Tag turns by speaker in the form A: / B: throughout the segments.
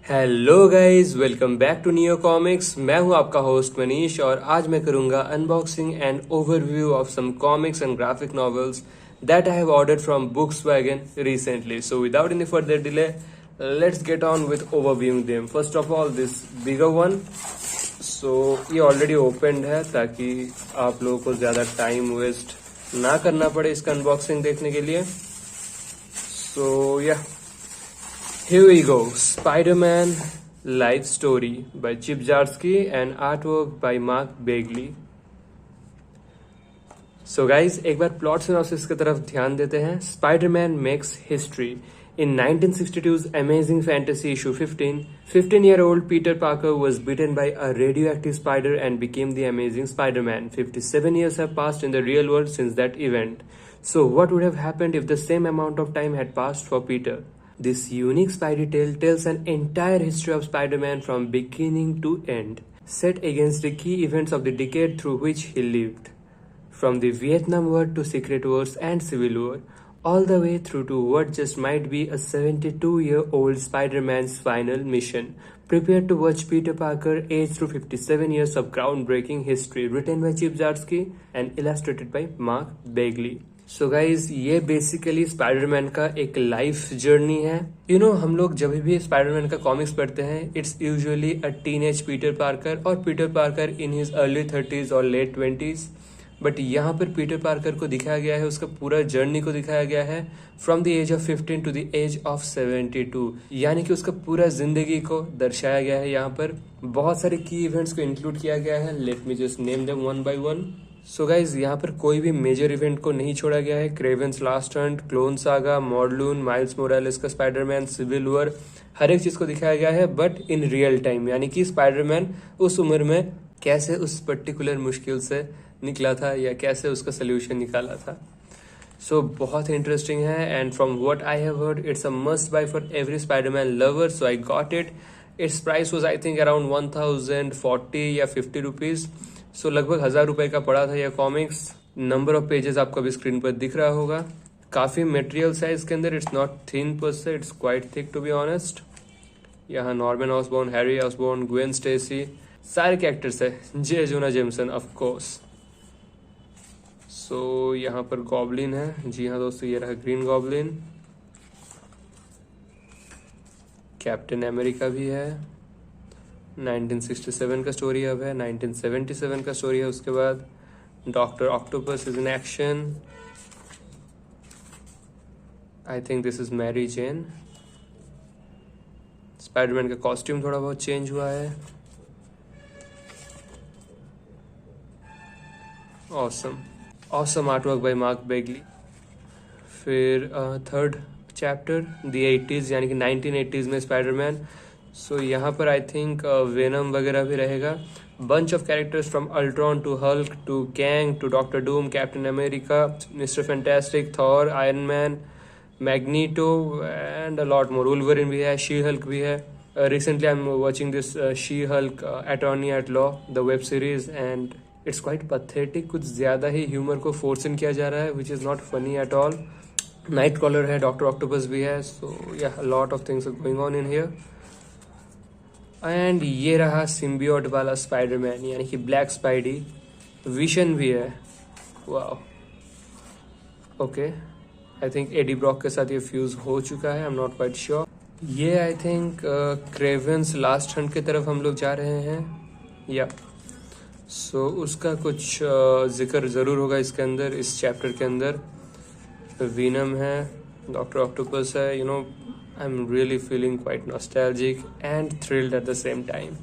A: Hello guys, welcome back to Neo Comics. मैं हूं आपका होस्ट मनीष और आज मैं करूंगा unboxing and overview of some comics and graphic novels that I have ordered from Bookswagon recently. So without any further delay, let's get on with overviewing them. First of all this bigger one. So ये already opened है ताकि आप लोगों को ज्यादा time waste ना करना पड़े इसका अनबॉक्सिंग देखने के लिए। सो या here we go. Spider-Man Life Story by Chip Zdarsky and artwork by Mark Bagley. So guys, एक बार प्लॉट सिनॉप्सिस की तरफ ध्यान देते हैं। Spider-Man makes history. In 1962's amazing fantasy issue 15, 15-year-old Peter Parker was bitten by a radioactive spider and became the amazing Spider-Man. 57 years have passed in the real world since that event. So what would have happened if the same amount of time had passed for Peter? This unique Spidey tale tells an entire history of Spider-Man from beginning to end, set against the key events of the decade through which he lived. From the Vietnam War to Secret Wars and Civil War, all the way through to what just might be a 72-year-old Spider-Man's final mission. Prepare to watch Peter Parker age through 57 years of groundbreaking history, written by Chip Zdarsky and illustrated by Mark Bagley. So guys, ये basically Spiderman का एक life journey है। हम लोग जब भी Spiderman का comics पढ़ते हैं, it's usually a teenage Peter Parker और Peter Parker in his early 30s और लेट 20s। बट यहाँ पर पीटर पार्कर को दिखाया गया है, उसका पूरा जर्नी को दिखाया गया है from the age of 15 to the age of 72, यानी कि उसका पूरा जिंदगी को दर्शाया गया है। यहाँ पर बहुत सारे की इवेंट्स को इंक्लूड किया गया है। Let me just name them one by one. So guys, यहाँ पर कोई भी मेजर इवेंट को नहीं छोड़ा गया है। Kraven's last hunt, clone saga, मॉडलून, माइल्स मोरालेस का स्पाइडरमैन, सिविल वॉर, हर एक चीज को दिखाया गया है, बट इन रियल टाइम, यानी कि स्पाइडरमैन उस उम्र में कैसे उस पर्टिकुलर मुश्किल से निकला था या कैसे उसका सोल्यूशन निकाला था। सो बहुत इंटरेस्टिंग है and from what I have heard it's a must buy for every Spiderman lover. So I got it. It's price was I think around 1040 या 50 रुपीज। सो लगभग 1000 रुपए का पड़ा था यह कॉमिक्स। नंबर ऑफ पेजेस आपको अभी स्क्रीन पर दिख रहा होगा। काफी मटेरियल है इसके अंदर। It's not thin per se, it's quite thick to be honest. यहाँ Norman Osborn, Harry Osborn, Gwen Stacy, सारे कैरेक्टर्स है। J Jonah Jameson of course. So यहाँ पर गॉब्लिन है। जी हाँ दोस्तों, ये रहा ग्रीन गॉब्लिन। कैप्टन अमेरिका भी है। 1967 का स्टोरी अब है, 1977 का स्टोरी है। उसके बाद Doctor Octopus is in action. I think this is Mary Jane. Spiderman का कॉस्ट्यूम थोड़ा बहुत चेंज हुआ है। Awesome artwork by Mark Bagley. फिर थर्ड चैप्टर द 80s, यानी कि 1980s में स्पाइडरमैन। सो यहाँ पर आई थिंक वेनम वगैरह भी रहेगा। Bunch of characters from Ultron to Hulk to Kang to Doctor Doom, Captain America, Mister Fantastic, Thor, Iron Man, Magneto and a lot more. Wolverine भी है, शी हल्क भी है। Recently I am watching this She Hulk attorney at law, the web series, and it's quite pathetic. कुछ ज्यादा ही humour को force in किया जा रहा है, which is not funny at all. Night caller है, डॉक्टर ऑक्टोपस भी है। सो या lot of things going on in here. And ये रहा सिम्बियोट वाला स्पाइडरमैन, यानी कि ब्लैक स्पाइडी। विशन भी है। Wow, okay. I think Eddie Brock के साथ ये फ्यूज हो चुका है, I am not quite sure. ये आई थिंक क्रेवेंस लास्ट हंट की तरफ हम लोग जा रहे हैं या सो उसका कुछ जिक्र जरूर होगा इसके अंदर, इस चैप्टर के अंदर। वीनम है, डॉक्टर ऑक्टोपस है। I'm really feeling quite nostalgic and thrilled at the same time.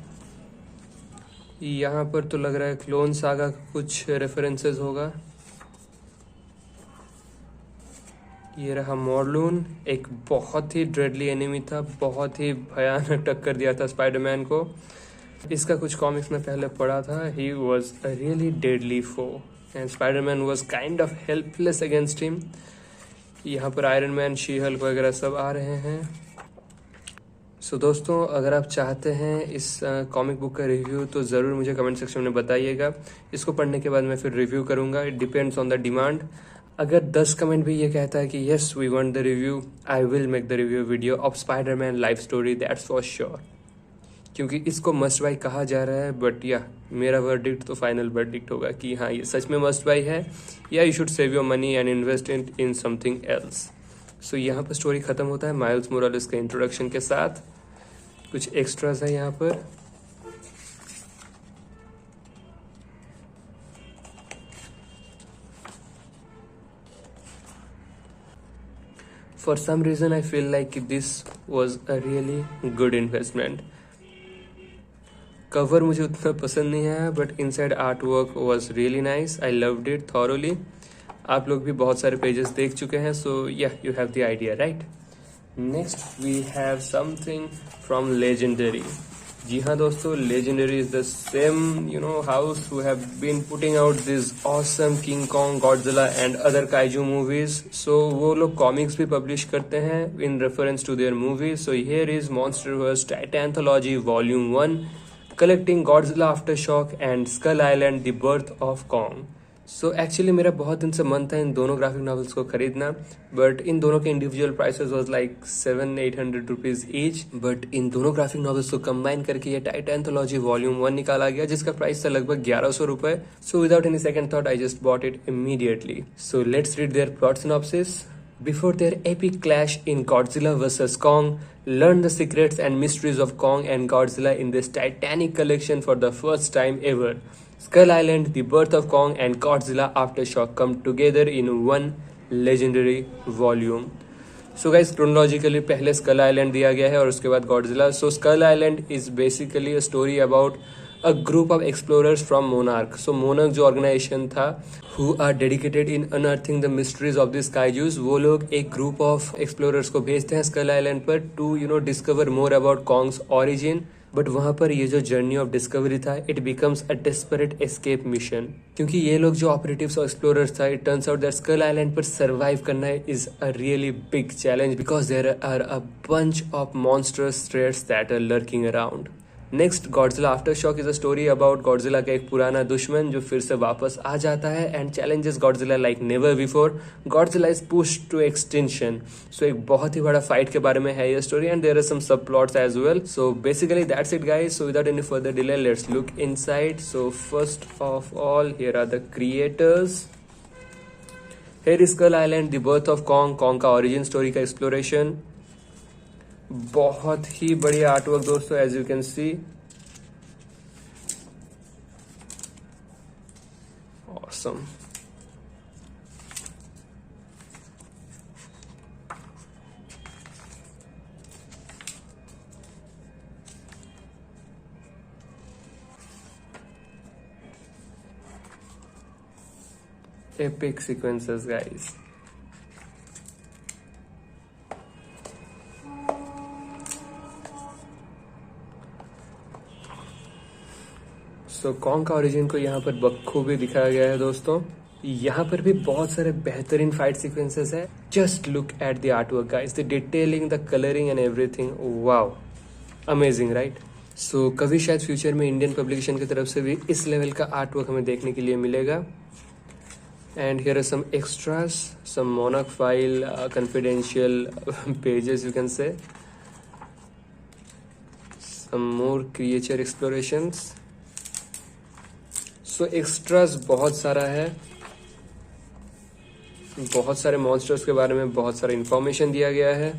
A: यहाँ पर तो लग रहा है क्लोन सागा का कुछ रेफरेंसेस होगा। ये रहा मॉडलून, एक बहुत ही ड्रेडली एनिमी था, बहुत ही भयानक टक्कर दिया था स्पाइडरमैन को। इसका कुछ कॉमिक्स में पहले पढ़ा था। He was a really deadly foe and Spider-Man was kind of helpless against him. यहाँ पर आयरन मैन, शी हल्क वगैरह सब आ रहे हैं। सो दोस्तों, अगर आप चाहते हैं इस कॉमिक बुक का रिव्यू तो ज़रूर मुझे कमेंट सेक्शन में बताइएगा। इसको पढ़ने के बाद मैं फिर रिव्यू करूँगा। It depends on the demand. अगर 10 कमेंट भी ये कहता है कि yes we want the review, I will make the review video of Spiderman life story, that's for sure, क्योंकि इसको मस्ट बाई कहा जा रहा है। बट या मेरा वर्डिक्ट तो फाइनल वर्डिक्ट होगा कि हाँ ये सच में मस्ट बाई है, या you should save your money and invest in something else. So यहाँ पर स्टोरी खत्म होता है माइल्स मोरालेस के इंट्रोडक्शन के साथ। कुछ एक्स्ट्रास है यहाँ पर। For some reason I feel like this was a really good investment. Cover मुझे उतना पसंद नहीं आया but inside art work was really nice, I loved it thoroughly. आप लोग भी बहुत सारे पेजेस देख चुके हैं, so yeah you have the idea right. Next we have something from Legendary. जी हाँ दोस्तों, Legendary is the same house who have been putting out this awesome King Kong, Godzilla and other kaiju movies. So वो लोग comics भी publish करते हैं in reference to their movies. So here is Monsterverse Titanthology volume 1, collecting Godzilla aftershock and Skull Island the birth of Kong. So actually मेरा बहुत दिन से मन था इन दोनों ग्राफिक नॉवेल्स को खरीदना, बट इन दोनों के individual prices was like 700-800 rupees each. But in दोनों ग्राफिक नॉवेल्स को कंबाइन करके ये टाइटैंथोलॉजी वॉल्यूम 1 निकाला गया, जिसका प्राइस था लगभग 1100 रुपए। So without any second thought I just bought it immediately. So let's read their plot synopsis. Before their epic clash in Godzilla vs. Kong, learn the secrets and mysteries of Kong and Godzilla in this titanic collection for the first time ever. Skull Island, the birth of Kong, and Godzilla Aftershock come together in one legendary volume. So guys, chronologically पहले Skull Island दिया गया है और उसके बाद Godzilla. So Skull Island is basically a story about a group of explorers from Monarch. So Monarch जो organization था, who are dedicated in unearthing the mysteries of these kaijus, वो लोग एक group of explorers को भेजते हैं Skull Island पर to discover more about Kong's origin. But वहां पर ये जो जर्नी ऑफ डिस्कवरी था, it becomes a desperate escape mission, क्योंकि ये लोग जो ऑपरेटिव्स और एक्सप्लोरर्स था, it turns out that Skull Island पर सर्वाइव करना is a really big challenge because there are a bunch of monstrous threats that are lurking around. Next, Godzilla Aftershock is a story about Godzilla का एक पुराना दुश्मन जो फिर से वापस आ जाता है and challenges Godzilla like never before. Godzilla is pushed to extinction. So एक बहुत ही बड़ा फाइट के बारे में है ये story and there are some sub plots as well. So basically that's it guys. So without any further delay let's look inside. So first of all here are the creators. Here is Skull Island, the birth of Kong, Kong का origin story का exploration. बहुत ही बढ़िया artwork दोस्तों, as you can see. Awesome. Epic sequences guys. So Kong का origin को यहाँ पर बखूबी दिखाया गया है दोस्तों। यहाँ पर भी बहुत सारे बेहतरीन फाइट सीक्वेंसेस है। Just look at the art work guys, the detailing, the colouring and everything, wow amazing right. So कभी शायद फ्यूचर में इंडियन पब्लिकेशन की तरफ से भी इस लेवल का आर्ट वर्क हमें देखने के लिए मिलेगा। And here are some extras, some Monarch file, confidential pages you can say, some more creature explorations. So extras बहुत सारा है, बहुत सारे मॉन्स्टर्स के बारे में बहुत सारा इंफॉर्मेशन दिया गया है।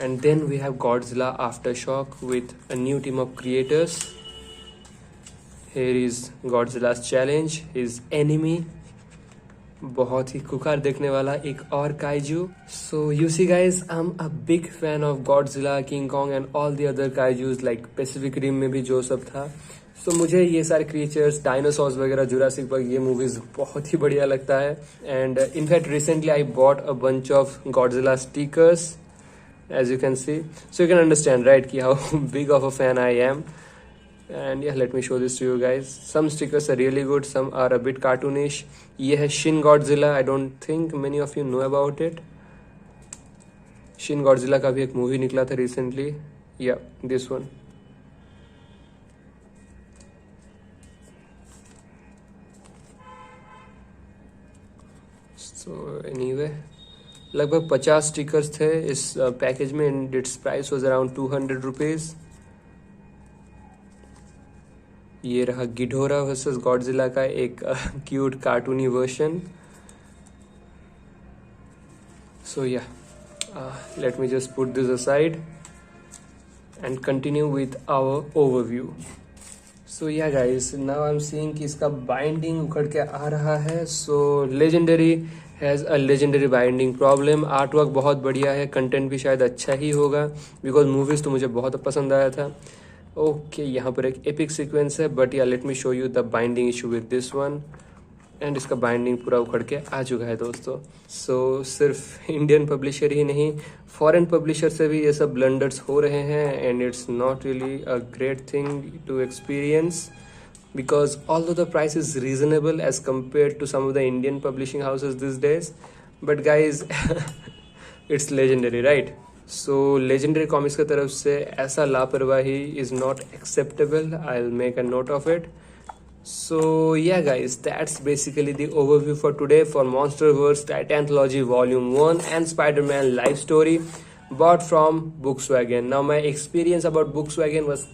A: And then we have Godzilla aftershock with a new team of creators. Here is Godzilla's challenge, his enemy, बहुत ही खुकार देखने वाला एक और kaiju. So you see guys, I am a big fan of Godzilla, King Kong and all the other kaijus like Pacific Rim में भी जो सब था। सो मुझे ये सारे क्रिएचर्स, डायनासोर्स वगैरह, जुरासिक पार्क, ये मूवीज बहुत ही बढ़िया लगता है। And in fact recently I bought a bunch of Godzilla stickers as you can see, so you can understand right ki how big of a fan I am. And yeah, let me show this to you guys. Some stickers are really good, some are a bit cartoonish. ये है Shin Godzilla, I don't think many of you know about it. Shin Godzilla का भी एक movie निकला था recently. Yeah, this one. So anyway लगभग 50 stickers थे इस पैकेज में and it's price was around 200 rupees. ये रहा गिडोरा वर्सेस गॉडजिला का एक क्यूट कार्टूनी वर्जन। सो या let me just put this aside and continue with our overview. So yeah guys, now I'm seeing कि इसका बाइंडिंग उखड़ के आ रहा है। So legendary has a legendary binding problem. Artwork बहुत बढ़िया है, कंटेंट भी शायद अच्छा ही होगा बिकॉज मूवीज तो मुझे बहुत पसंद आया था। ओके यहाँ पर एक एपिक सीक्वेंस है, बट या let me show you the binding issue with this one. And इसका बाइंडिंग पूरा उखड़ के आ चुका है दोस्तों। सो सिर्फ इंडियन पब्लिशर ही नहीं, फॉरेन पब्लिशर से भी ये सब ब्लंडर्स हो रहे हैं and it's not really a great thing to experience because although the price is reasonable as compared to some of the Indian publishing houses these days, but guys it's legendary, right? So legendary comics की तरफ से ऐसा लापरवाही is not acceptable. I'll make a note of it. So yeah guys, that's basically the overview for today for Monsterverse Titanthology Volume 1 and Spider-Man Life Story bought from Bookswagon. Now my experience about Bookswagon was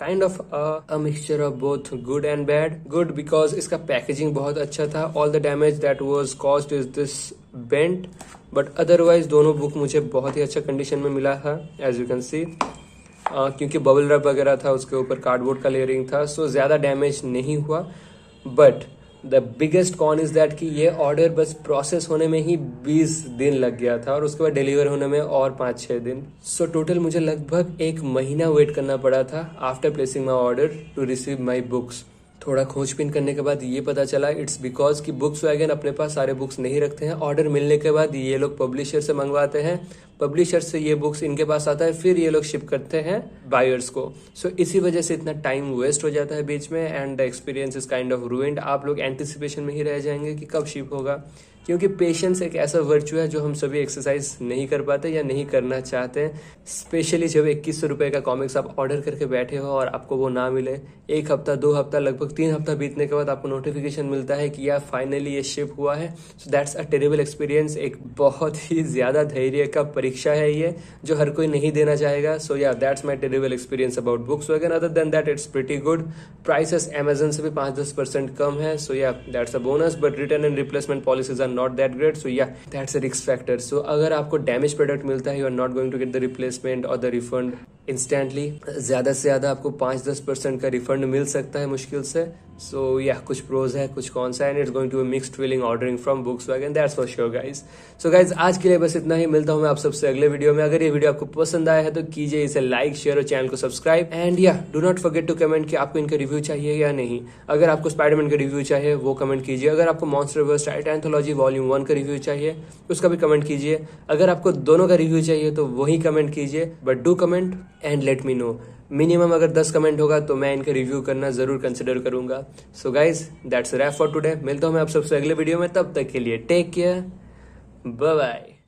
A: kind of a mixture of both good and bad. Good because इसका packaging बहुत अच्छा था, all the damage that was caused is this bent, but otherwise दोनों book मुझे बहुत ही अच्छा condition में मिला था as you can see. क्योंकि बबल रैप वगैरह था, उसके ऊपर कार्डबोर्ड का लेयरिंग था, सो ज़्यादा डैमेज नहीं हुआ। But the biggest con is that कि ये ऑर्डर बस प्रोसेस होने में ही 20 दिन लग गया था और उसके बाद डिलीवर होने में और 5-6 दिन। सो टोटल मुझे लगभग 1 महीना वेट करना पड़ा था after placing my order to receive my books. थोड़ा खोजबीन करने के बाद ये पता चला इट्स बिकॉज कि बुक्सवैगन अपने पास सारे बुक्स नहीं रखते हैं। ऑर्डर मिलने के बाद ये लोग पब्लिशर से मंगवाते हैं, पब्लिशर से ये बुक्स इनके पास आता है, फिर ये लोग शिप करते हैं बायर्स को। सो इसी वजह से इतना टाइम वेस्ट हो जाता है बीच में and the experience is kind of ruined. आप लोग एंटिसिपेशन में ही रह जाएंगे कि कब शिप होगा, क्योंकि पेशेंस एक ऐसा वर्चू है जो हम सभी एक्सरसाइज नहीं कर पाते या नहीं करना चाहते हैं। स्पेशली जब 2100 रुपये का कॉमिक्स आप ऑर्डर करके बैठे हो और आपको वो ना मिले, 1 हफ्ता 2 हफ्ता लगभग 3 हफ्ता बीतने के बाद आपको नोटिफिकेशन मिलता है कि यार फाइनली ये शिप हुआ है। So that's a terrible experience. एक बहुत ही ज्यादा धैर्य का परीक्षा है ये, जो हर कोई नहीं देना चाहेगा। So yeah that's my terrible experience about Bookswagon. Other than that it's pretty good. Prices Amazon से भी 5-10% कम है। So yeah that's a bonus, but return and replacement policies are not that great. So yeah that's a risk factor. So अगर आपको damage product मिलता है, you are not going to get the replacement और the refund instantly. ज्यादा से ज्यादा आपको 5-10% का रिफंड मिल सकता है मुश्किल से। सो या कुछ प्रोज है, कुछ कॉन्स है, and it's going to be mixed feeling ordering from Bookswagon, that's for sure guys. So guys आज के लिए बस इतना ही। मिलता हूं मैं आप सबसे अगले वीडियो में। अगर ये वीडियो आपको पसंद आया है तो कीजिए इसे लाइक, शेयर और चैनल को सब्सक्राइब। एंड या do not forget to comment कि आपको इनका रिव्यू चाहिए या नहीं। अगर आपको स्पाइडरमैन का रिव्यू चाहिए वो कमेंट कीजिए। अगर आपको मॉन्स्टरवर्स टाइटैंथोलॉजी वॉल्यूम 1 का रिव्यू चाहिए उसका भी कमेंट कीजिए। अगर आपको दोनों का रिव्यू चाहिए तो वही कमेंट कीजिए, but do comment and let me know. Minimum अगर 10 कमेंट होगा तो मैं इनका रिव्यू करना जरूर कंसिडर करूंगा। So guys that's rap for today. मिलता हूं मैं आप सबसे अगले वीडियो में, तब तक के लिए टेक केयर, बाय बाय।